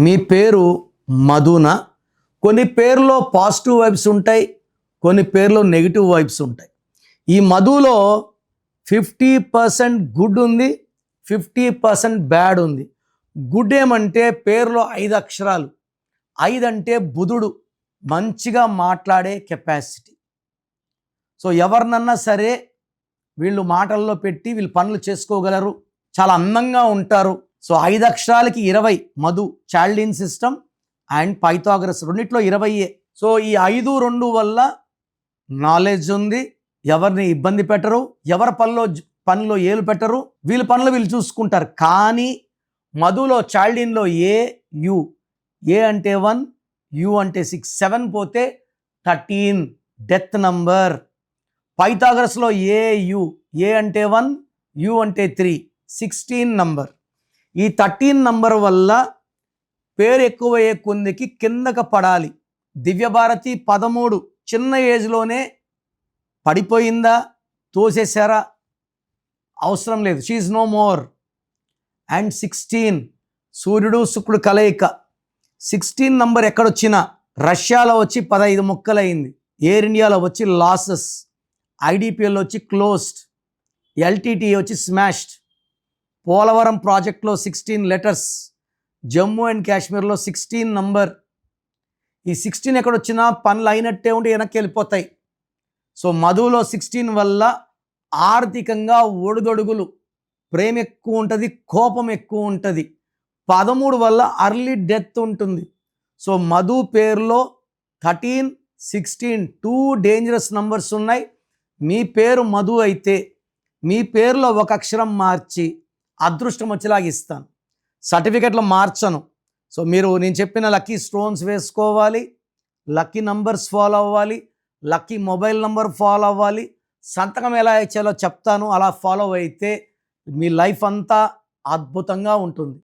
మీ పేరు మధున. కొన్ని పేర్లో పాజిటివ్ వైబ్స్ ఉంటాయి, కొన్ని పేర్లో నెగిటివ్ వైబ్స్ ఉంటాయి. ఈ మధులో 50% గుడ్ ఉంది, 50% బ్యాడ్ ఉంది. గుడ్ ఏమంటే పేరులో 5 అక్షరాలు. 5 అంటే బుధుడు, మంచిగా మాట్లాడే కెపాసిటీ. సో ఎవరినన్నా సరే వీళ్ళు మాటల్లో పెట్టి వీళ్ళు పనులు చేసుకోగలరు, చాలా అందంగా ఉంటారు. So 5 అక్షరాలకి 20 Madhu, Chaldean system and Pythagoras రెండిట్లో 20. సో ఈ 5, 2 వల్ల నాలెడ్జ్ ఉంది, ఎవరిని ఇబ్బంది పెట్టరు, ఎవరి పనిలో ఏలు పెట్టరు, వీళ్ళ పనులు వీళ్ళు చూసుకుంటారు. కానీ మధులో చాల్డిన్లో యు, ఏ అంటే 1, యు అంటే 6, 7 పోతే 13 డెత్ నంబర్. పైథాగరస్లో యు, ఏ అంటే 1, యు అంటే 3, 16 నంబర్. ఈ 13 నంబర్ వల్ల పేరు ఎక్కువయ్యే కొందికి కిందకు పడాలి. దివ్యభారతి 13 చిన్న ఏజ్లోనే పడిపోయిందా, తోసేశారా, అవసరం లేదు, షీఈ్ నో మోర్. అండ్ 16 సూర్యుడు శుక్రుడు కలయిక. 16 నంబర్ ఎక్కడొచ్చినా రష్యాలో వచ్చి 15 ముక్కలైంది, ఎయిర్ ఇండియాలో వచ్చి లాసెస్, ఐడిపిఎల్ వచ్చి క్లోజ్డ్, ఎల్టీటీ వచ్చి స్మాష్డ్, పోలవరం ప్రాజెక్ట్లో 16 లెటర్స్, జమ్మూ అండ్ కాశ్మీర్లో 16 నంబర్. ఈ 16 ఎక్కడొచ్చినా పనులు అయినట్టే ఉండి వెనక్కి వెళ్ళిపోతాయి. సో మధులో 16 వల్ల ఆర్థికంగా ఒడిదొడుగులు, ప్రేమ ఎక్కువ ఉంటుంది, కోపం ఎక్కువ ఉంటుంది. 13 వల్ల అర్లీ డెత్ ఉంటుంది. సో మధు పేరులో 13, 16 2 డేంజరస్ నంబర్స్ ఉన్నాయి. మీ పేరు మధు అయితే మీ పేరులో ఒక అక్షరం మార్చి అదృష్టం వచ్చేలాగా ఇస్తాను. సర్టిఫికెట్లో మార్చను. సో మీరు నేను చెప్పిన లక్కీ స్టోన్స్ వేసుకోవాలి, లక్కీ నంబర్స్ ఫాలో అవ్వాలి, లక్కీ మొబైల్ నంబర్ ఫాలో అవ్వాలి. సంతకం ఎలా ఇచ్చాలో చెప్తాను, అలా ఫాలో అయితే మీ లైఫ్ అంతా అద్భుతంగా ఉంటుంది.